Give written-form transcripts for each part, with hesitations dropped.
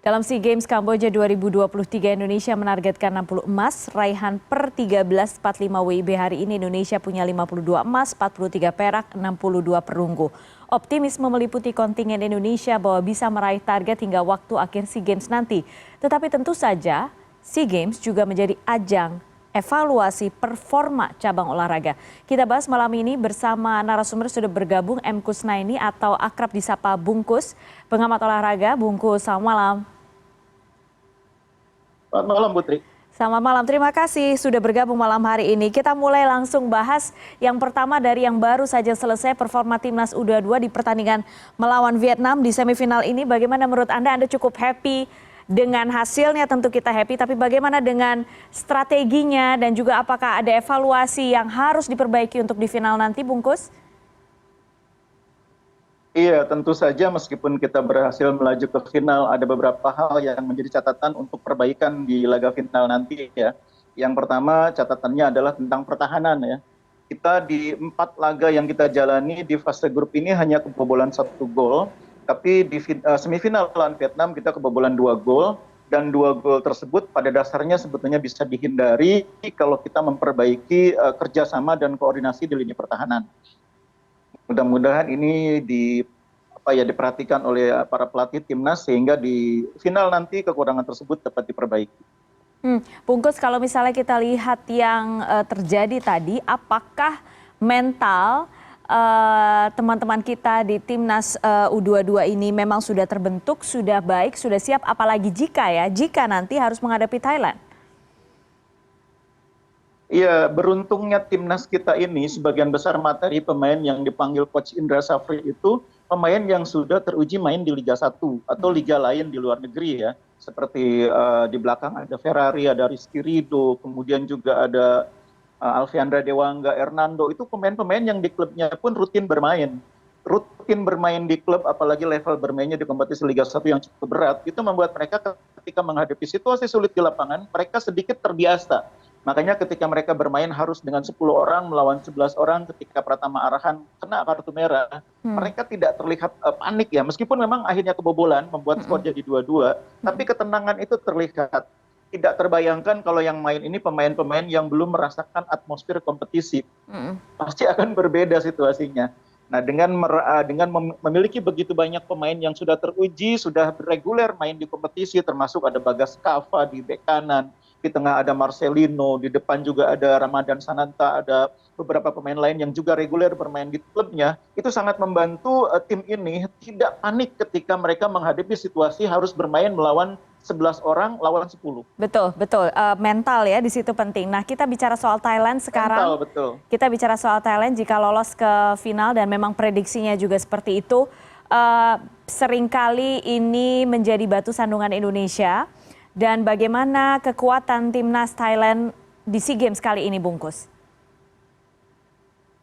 Dalam SEA Games Kamboja 2023, Indonesia menargetkan 60 emas, raihan per 13.45 WIB hari ini Indonesia punya 52 emas, 43 perak, 62 perunggu. Optimisme meliputi kontingen Indonesia bahwa bisa meraih target hingga waktu akhir SEA Games nanti. Tetapi tentu saja SEA Games juga menjadi ajang evaluasi performa cabang olahraga. Kita bahas malam ini bersama narasumber sudah bergabung M. Kusnaini atau akrab disapa Bungkus, pengamat olahraga. Bungkus, selamat malam. Selamat malam Putri. Selamat malam, terima kasih sudah bergabung malam hari ini. Kita mulai langsung bahas yang pertama dari yang baru saja selesai performa Timnas U22 di pertandingan melawan Vietnam di semifinal ini. Bagaimana menurut Anda? Anda cukup happy dengan hasilnya? Tentu kita happy, tapi bagaimana dengan strateginya dan juga apakah ada evaluasi yang harus diperbaiki untuk di final nanti, Bungkus? Iya, tentu saja meskipun kita berhasil melaju ke final, ada beberapa hal yang menjadi catatan untuk perbaikan di laga final nanti ya. Yang pertama catatannya adalah tentang pertahanan ya. Kita di 4 laga yang kita jalani di fase grup ini hanya kebobolan 1 gol, tapi di semifinal lawan Vietnam kita kebobolan 2 gol, dan 2 gol tersebut pada dasarnya sebetulnya bisa dihindari kalau kita memperbaiki kerjasama dan koordinasi di lini pertahanan. Mudah-mudahan ini diperhatikan oleh para pelatih timnas sehingga di final nanti kekurangan tersebut dapat diperbaiki. Bungkus, kalau misalnya kita lihat yang terjadi tadi, apakah mental teman-teman kita di timnas U22 ini memang sudah terbentuk, sudah baik, sudah siap, apalagi jika nanti harus menghadapi Thailand? Iya, beruntungnya timnas kita ini sebagian besar materi pemain yang dipanggil Coach Indra Safri itu pemain yang sudah teruji main di Liga 1 atau liga lain di luar negeri ya. Seperti di belakang ada Ferrari, ada Rizky Ridho, kemudian juga ada Alfiandra Dewangga, Hernando. Itu pemain-pemain yang di klubnya pun rutin bermain. Rutin bermain di klub, apalagi level bermainnya di kompetisi Liga 1 yang cukup berat. Itu membuat mereka ketika menghadapi situasi sulit di lapangan, mereka sedikit terbiasa. Makanya ketika mereka bermain harus dengan 10 orang melawan 11 orang ketika Pratama Arhan kena kartu merah, mereka tidak terlihat panik ya. Meskipun memang akhirnya kebobolan membuat skor jadi 2-2, tapi ketenangan itu terlihat. Tidak terbayangkan kalau yang main ini pemain-pemain yang belum merasakan atmosfer kompetisi. Pasti akan berbeda situasinya. Nah, dengan memiliki begitu banyak pemain yang sudah teruji, sudah reguler main di kompetisi, termasuk ada Bagas Kava di bek kanan, di tengah ada Marcelino, di depan juga ada Ramadan Sananta, ada beberapa pemain lain yang juga reguler bermain di klubnya, itu sangat membantu tim ini tidak panik ketika mereka menghadapi situasi harus bermain melawan 11 orang lawan 10. Betul. Mental ya di situ penting. Nah, kita bicara soal Thailand sekarang. Betul. Kita bicara soal Thailand jika lolos ke final dan memang prediksinya juga seperti itu. Seringkali ini menjadi batu sandungan Indonesia. Dan bagaimana kekuatan timnas Thailand di SEA Games kali ini, Bungkus?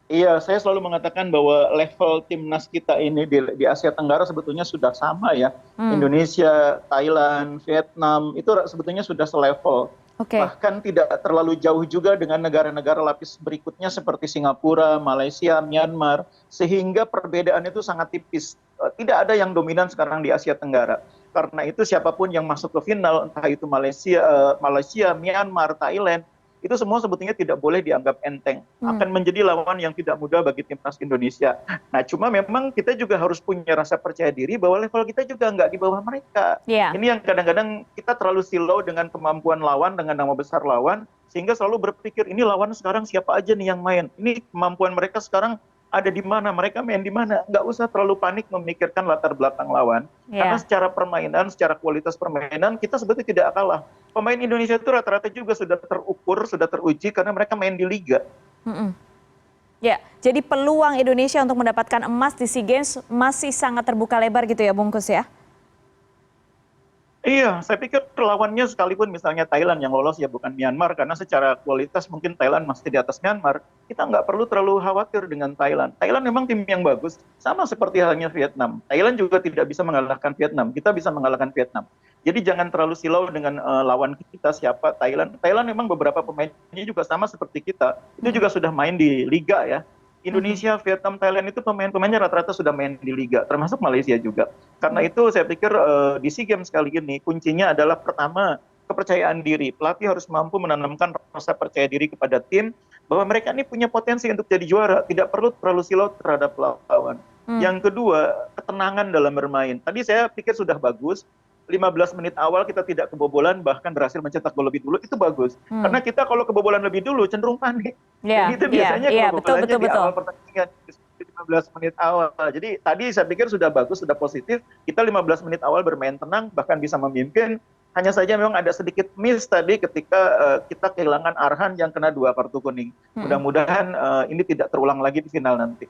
Iya, saya selalu mengatakan bahwa level timnas kita ini di Asia Tenggara sebetulnya sudah sama ya. Indonesia, Thailand, Vietnam, itu sebetulnya sudah selevel. Bahkan tidak terlalu jauh juga dengan negara-negara lapis berikutnya seperti Singapura, Malaysia, Myanmar. Sehingga perbedaan itu sangat tipis. Tidak ada yang dominan sekarang di Asia Tenggara. Karena itu siapapun yang masuk ke final, entah itu Malaysia, Myanmar, Thailand, itu semua sebetulnya tidak boleh dianggap enteng. Akan menjadi lawan yang tidak mudah bagi timnas Indonesia. Nah, cuma memang kita juga harus punya rasa percaya diri bahwa level kita juga nggak di bawah mereka. Ini yang kadang-kadang kita terlalu silau dengan kemampuan lawan, dengan nama besar lawan, sehingga selalu berpikir ini lawan sekarang siapa aja nih yang main. Ini kemampuan mereka sekarang ada di mana, mereka main di mana. Nggak usah terlalu panik memikirkan latar belakang lawan. Karena secara permainan, secara kualitas permainan, kita sebetulnya tidak kalah. Pemain Indonesia itu rata-rata juga sudah terukur, sudah teruji karena mereka main di liga. Ya, jadi peluang Indonesia untuk mendapatkan emas di SEA Games masih sangat terbuka lebar gitu ya, Bungkus ya? Iya, saya pikir lawannya sekalipun misalnya Thailand yang lolos ya bukan Myanmar, karena secara kualitas mungkin Thailand masih di atas Myanmar. Kita nggak perlu terlalu khawatir dengan Thailand. Thailand memang tim yang bagus, sama seperti halnya Vietnam. Thailand juga tidak bisa mengalahkan Vietnam, kita bisa mengalahkan Vietnam. Jadi jangan terlalu silau dengan lawan kita siapa Thailand. Thailand memang beberapa pemainnya juga sama seperti kita. Itu juga sudah main di liga ya. Indonesia, Vietnam, Thailand itu pemain-pemainnya rata-rata sudah main di liga, termasuk Malaysia juga. Karena itu saya pikir di SEA Games kali ini kuncinya adalah pertama kepercayaan diri. Pelatih harus mampu menanamkan rasa percaya diri kepada tim bahwa mereka ini punya potensi untuk jadi juara, tidak perlu terlalu silau terhadap lawan. Hmm. Yang kedua, ketenangan dalam bermain. Tadi saya pikir sudah bagus. 15 menit awal kita tidak kebobolan, bahkan berhasil mencetak gol lebih dulu, itu bagus. Karena kita kalau kebobolan lebih dulu cenderung panik. Dan Ya, itu biasanya betul, kebobolannya betul, di betul. awal pertandingan, di 15 menit awal. Jadi tadi saya pikir sudah bagus, sudah positif. Kita 15 menit awal bermain tenang, bahkan bisa memimpin. Hanya saja memang ada sedikit miss tadi ketika kita kehilangan Arhan yang kena 2 kartu kuning. Mudah-mudahan ini tidak terulang lagi di final nanti.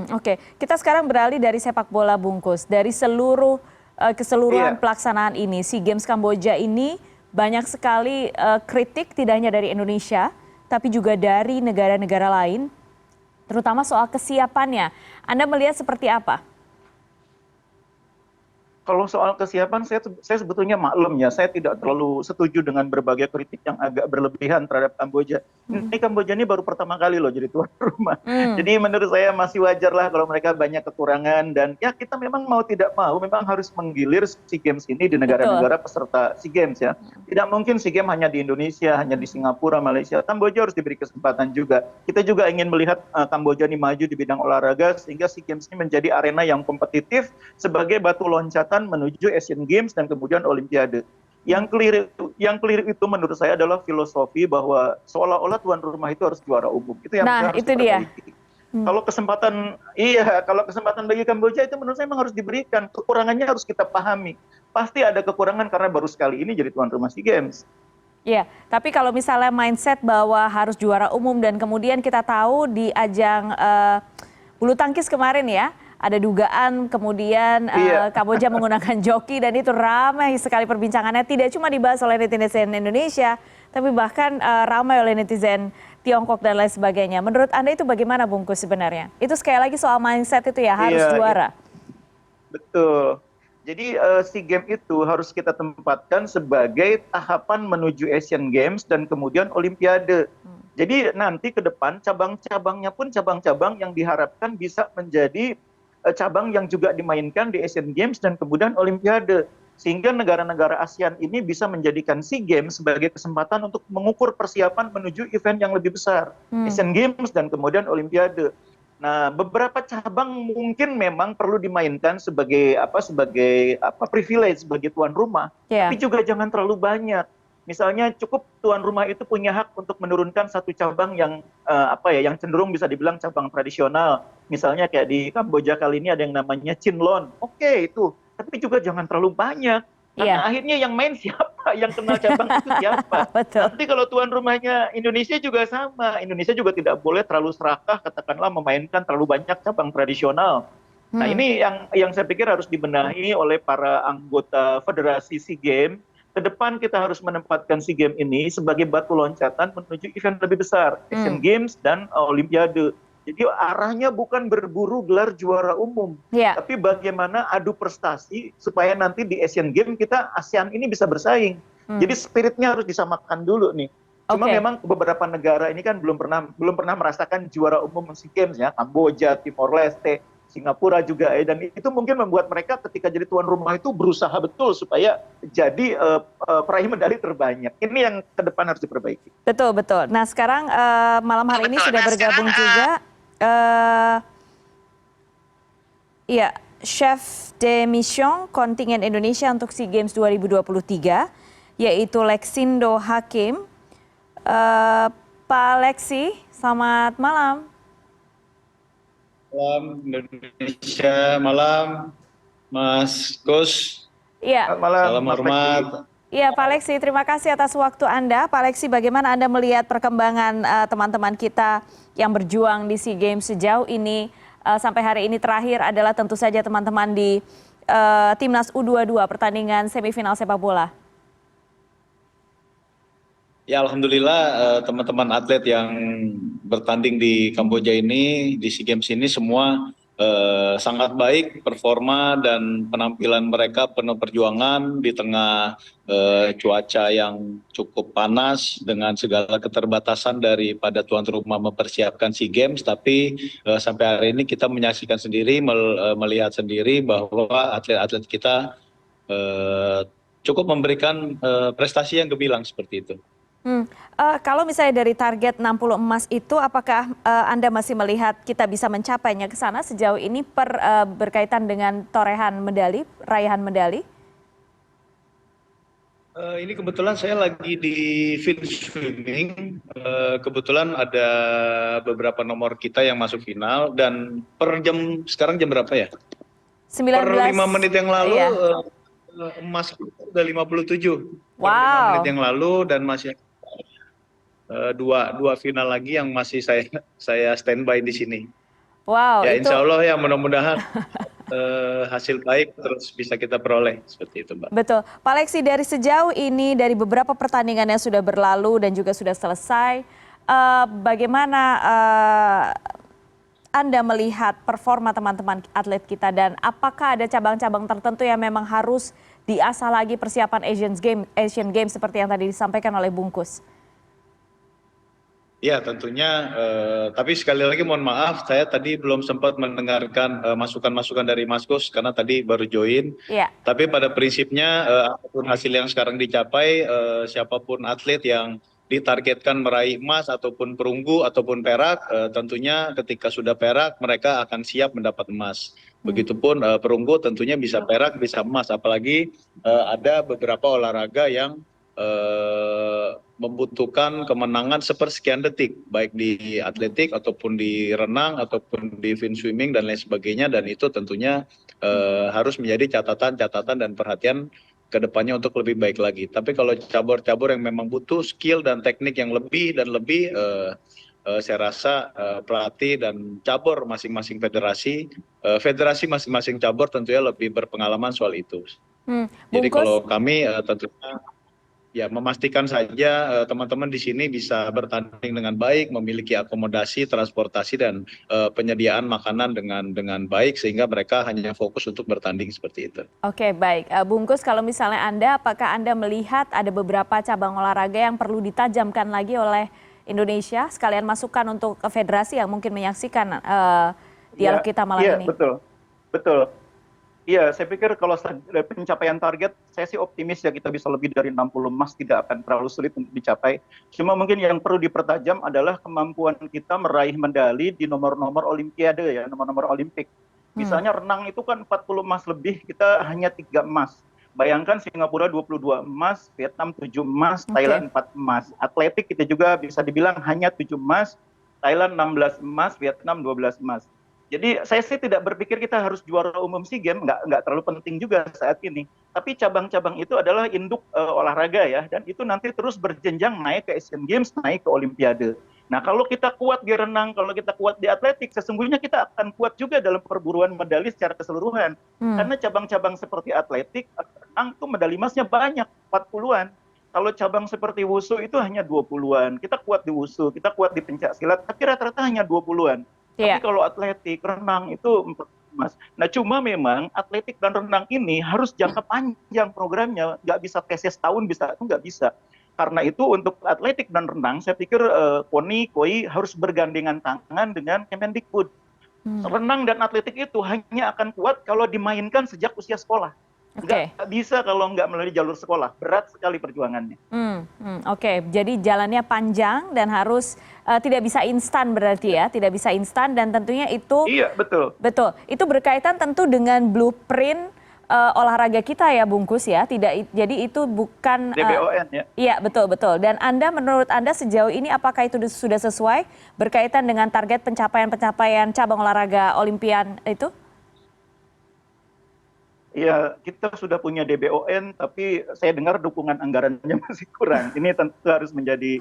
Oke, kita sekarang beralih dari sepak bola bungkus. Dari keseluruhan Iya. pelaksanaan ini, SEA Games Kamboja ini banyak sekali kritik tidak hanya dari Indonesia, tapi juga dari negara-negara lain, terutama soal kesiapannya. Anda melihat seperti apa? Kalau soal kesiapan, saya sebetulnya maklum ya, saya tidak terlalu setuju dengan berbagai kritik yang agak berlebihan terhadap Kamboja. Ini Kamboja ini baru pertama kali loh jadi tuan rumah. Jadi menurut saya masih wajar lah kalau mereka banyak kekurangan, dan ya kita memang mau tidak mau memang harus menggilir SEA Games ini di Betul. negara-negara peserta SEA Games ya. Tidak mungkin SEA Games hanya di Indonesia, hanya di Singapura, Malaysia. Kamboja harus diberi kesempatan juga. Kita juga ingin melihat Kamboja ini maju di bidang olahraga sehingga SEA Games ini menjadi arena yang kompetitif sebagai batu loncatan menuju Asian Games dan kemudian Olimpiade. Yang keliru itu menurut saya adalah filosofi bahwa seolah-olah tuan rumah itu harus juara umum. Itu yang Nah, harus itu dia. diperbaiki. Kalau kesempatan bagi Kamboja itu menurut saya memang harus diberikan. Kekurangannya harus kita pahami. Pasti ada kekurangan karena baru sekali ini jadi tuan rumah SEA Games. Iya, tapi kalau misalnya mindset bahwa harus juara umum dan kemudian kita tahu di ajang bulu tangkis kemarin ya, ada dugaan kemudian Iya. Kamboja menggunakan joki dan itu ramai sekali perbincangannya. Tidak cuma dibahas oleh netizen Indonesia, tapi bahkan ramai oleh netizen Tiongkok dan lain sebagainya. Menurut Anda itu bagaimana Bungkus sebenarnya? Itu sekali lagi soal mindset itu ya, harus Iya, juara. betul. Jadi SEA Games itu harus kita tempatkan sebagai tahapan menuju Asian Games dan kemudian Olimpiade. Jadi nanti ke depan cabang-cabangnya pun cabang-cabang yang diharapkan bisa menjadi cabang yang juga dimainkan di Asian Games dan kemudian Olimpiade. Sehingga negara-negara ASEAN ini bisa menjadikan SEA Games sebagai kesempatan untuk mengukur persiapan menuju event yang lebih besar. Asian Games dan kemudian Olimpiade. Nah, beberapa cabang mungkin memang perlu dimainkan sebagai privilege sebagai tuan rumah, Ya. tapi juga jangan terlalu banyak. Misalnya cukup tuan rumah itu punya hak untuk menurunkan satu cabang yang yang cenderung bisa dibilang cabang tradisional. Misalnya kayak di Kamboja kali ini ada yang namanya Chinlon. Oke, itu. Tapi juga jangan terlalu banyak. Karena Iya. akhirnya yang main siapa, yang kenal cabang itu siapa. Betul. Nanti kalau tuan rumahnya Indonesia juga sama. Indonesia juga tidak boleh terlalu serakah, katakanlah memainkan terlalu banyak cabang tradisional. Nah ini yang saya pikir harus dibenahi oleh para anggota Federasi SEA Games. Ke depan kita harus menempatkan SEA Games ini sebagai batu loncatan menuju event lebih besar, Asian Games dan Olimpiade. Jadi arahnya bukan berburu gelar juara umum, Ya. tapi bagaimana adu prestasi supaya nanti di Asian Games kita ASEAN ini bisa bersaing. Jadi spiritnya harus disamakan dulu nih. Cuma Oke. memang beberapa negara ini kan belum pernah merasakan juara umum SEA Games ya, Kamboja, Timor Leste, Singapura juga ya, dan itu mungkin membuat mereka ketika jadi tuan rumah itu berusaha betul supaya jadi peraih medali terbanyak. Ini yang ke depan harus diperbaiki. Betul, betul. Nah sekarang malam hari ini sudah bergabung juga Chef de Mission kontingen Indonesia untuk SEA Games 2023, yaitu Lexindo Hakim. Pak Lexi, selamat malam. Malam Indonesia, malam Mas Gus. Iya. Selamat malam, Salam Mas hormat. Lexi. Iya, Pak Lexi, terima kasih atas waktu Anda. Pak Lexi, bagaimana Anda melihat perkembangan teman-teman kita yang berjuang di SEA Games sejauh ini? Sampai hari ini terakhir adalah tentu saja teman-teman di Timnas U22 pertandingan semifinal sepak bola. Ya alhamdulillah teman-teman atlet yang bertanding di Kamboja ini, di SEA Games ini semua sangat baik performa dan penampilan mereka penuh perjuangan di tengah cuaca yang cukup panas dengan segala keterbatasan daripada tuan rumah mempersiapkan SEA Games. Tapi sampai hari ini kita menyaksikan sendiri, melihat sendiri bahwa atlet-atlet kita cukup memberikan prestasi yang gemilang seperti itu. Kalau misalnya dari target 60 emas itu, apakah Anda masih melihat kita bisa mencapainya ke sana sejauh ini berkaitan dengan torehan medali, raihan medali? Ini kebetulan saya lagi di field swimming. Kebetulan ada beberapa nomor kita yang masuk final dan sekarang jam berapa ya? 19, per 5 menit yang lalu iya. Emas udah 57. Per 5 Wow. menit yang lalu dan masih dua final lagi yang masih saya standby di sini. Wow, Ya itu insya Allah ya mudah-mudahan hasil baik terus bisa kita peroleh seperti itu, Mbak. betul. Pak Lexi, dari sejauh ini, dari beberapa pertandingan yang sudah berlalu dan juga sudah selesai, bagaimana Anda melihat performa teman-teman atlet kita dan apakah ada cabang-cabang tertentu yang memang harus diasah lagi persiapan Asian Games seperti yang tadi disampaikan oleh Bungkus? Ya tentunya, tapi sekali lagi mohon maaf, saya tadi belum sempat mendengarkan masukan-masukan dari Mas Kus karena tadi baru join. Iya. Tapi pada prinsipnya, apapun hasil yang sekarang dicapai, siapapun atlet yang ditargetkan meraih emas ataupun perunggu ataupun perak, tentunya ketika sudah perak mereka akan siap mendapat emas. Begitupun perunggu tentunya bisa perak, bisa emas. Apalagi ada beberapa olahraga yang membutuhkan kemenangan sepersekian detik, baik di atletik ataupun di renang ataupun di fin swimming dan lain sebagainya, dan itu tentunya harus menjadi catatan dan perhatian ke depannya untuk lebih baik lagi. Tapi kalau cabur-cabur yang memang butuh skill dan teknik yang lebih saya rasa pelatih dan cabur masing-masing federasi masing-masing cabur tentunya lebih berpengalaman soal itu. Jadi Bungkus, kalau kami tentunya ya memastikan saja teman-teman di sini bisa bertanding dengan baik, memiliki akomodasi, transportasi dan penyediaan makanan dengan baik sehingga mereka hanya fokus untuk bertanding seperti itu. oke, baik. Bungkus, kalau misalnya apakah Anda melihat ada beberapa cabang olahraga yang perlu ditajamkan lagi oleh Indonesia? Sekalian masukan untuk federasi yang mungkin menyaksikan dialog kita malam ini. Iya, betul. Iya, saya pikir kalau dari pencapaian target, saya sih optimis ya kita bisa lebih dari 60 emas, tidak akan terlalu sulit untuk dicapai. Cuma mungkin yang perlu dipertajam adalah kemampuan kita meraih medali di nomor-nomor olimpiade ya, nomor-nomor olimpik. Misalnya renang itu kan 40 emas lebih, kita hanya 3 emas. Bayangkan Singapura 22 emas, Vietnam 7 emas, Thailand 4 emas. Atletik kita juga bisa dibilang hanya 7 emas, Thailand 16 emas, Vietnam 12 emas. Jadi saya sih tidak berpikir kita harus juara umum SEA Games, nggak terlalu penting juga saat ini. Tapi cabang-cabang itu adalah induk olahraga ya, dan itu nanti terus berjenjang naik ke Asian Games, naik ke Olimpiade. Nah kalau kita kuat di renang, kalau kita kuat di atletik, sesungguhnya kita akan kuat juga dalam perburuan medali secara keseluruhan. Karena cabang-cabang seperti atletik, renang itu medali emasnya banyak, 40-an. Kalau cabang seperti wushu itu hanya 20-an. Kita kuat di wushu, kita kuat di pencak silat, tapi rata-rata hanya 20-an. Tapi kalau atletik, renang itu 4 emas. Nah cuma memang atletik dan renang ini harus jangka panjang programnya, nggak bisa tesnya setahun bisa, itu nggak bisa. Karena itu untuk atletik dan renang saya pikir KOI harus bergandengan tangan dengan Kemendikbud. Renang dan atletik itu hanya akan kuat kalau dimainkan sejak usia sekolah. Nggak bisa kalau nggak melalui jalur sekolah, berat sekali perjuangannya. Oke, jadi jalannya panjang dan harus tidak bisa instan berarti ya, tidak bisa instan dan tentunya itu. Iya betul. Betul, itu berkaitan tentu dengan blueprint olahraga kita ya Bungkus ya, jadi itu bukan. DBON ya. Iya betul. Dan menurut Anda sejauh ini apakah itu sudah sesuai berkaitan dengan target pencapaian cabang olahraga Olimpian itu? Ya, kita sudah punya DBON, tapi saya dengar dukungan anggarannya masih kurang. Ini tentu harus menjadi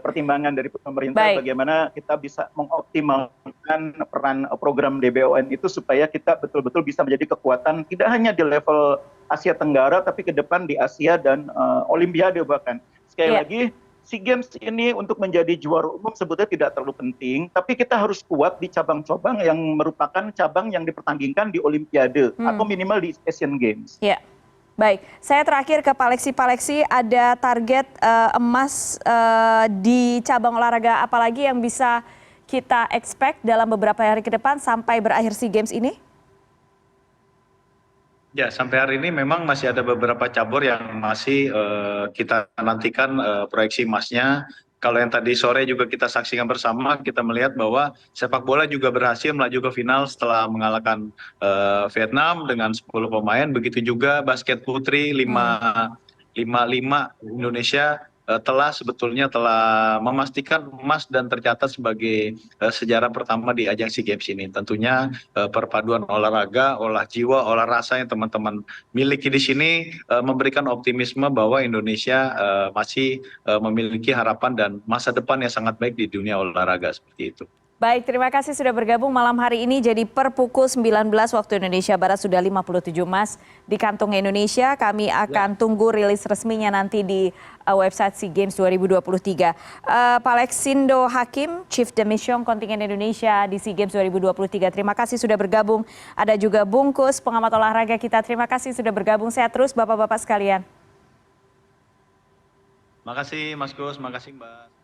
pertimbangan dari pemerintah bagaimana kita bisa mengoptimalkan peran program DBON itu supaya kita betul-betul bisa menjadi kekuatan tidak hanya di level Asia Tenggara, tapi ke depan di Asia dan Olimpiade bahkan. Sekali lagi, SEA Games ini untuk menjadi juara umum sebetulnya tidak terlalu penting, tapi kita harus kuat di cabang-cabang yang merupakan cabang yang dipertandingkan di Olimpiade atau minimal di Asian Games. Ya, baik. Saya terakhir ke Pak Leksi. Pak Leksi, ada target emas di cabang olahraga apa lagi yang bisa kita expect dalam beberapa hari ke depan sampai berakhir SEA Games ini? Ya, sampai hari ini memang masih ada beberapa cabur yang masih kita nantikan proyeksi emasnya. Kalau yang tadi sore juga kita saksikan bersama, kita melihat bahwa sepak bola juga berhasil melaju ke final setelah mengalahkan Vietnam dengan 10 pemain. Begitu juga basket putri 5-5 Indonesia telah memastikan emas dan tercatat sebagai sejarah pertama di ajang SEA Games ini. Tentunya perpaduan olahraga, olah jiwa, olah rasa yang teman-teman miliki di sini memberikan optimisme bahwa Indonesia masih memiliki harapan dan masa depan yang sangat baik di dunia olahraga seperti itu. Baik, terima kasih sudah bergabung malam hari ini. Jadi per pukul 19 waktu Indonesia Barat sudah 57 emas di kantong Indonesia. Kami akan tunggu rilis resminya nanti di website SEA Games 2023. Pak Leksindo Hakim, Chief de Mission kontingen Indonesia di SEA Games 2023. Terima kasih sudah bergabung. Ada juga Bungkus, pengamat olahraga kita. Terima kasih sudah bergabung. Sehat terus Bapak-Bapak sekalian. Makasih Mas Gus, makasih Mbak.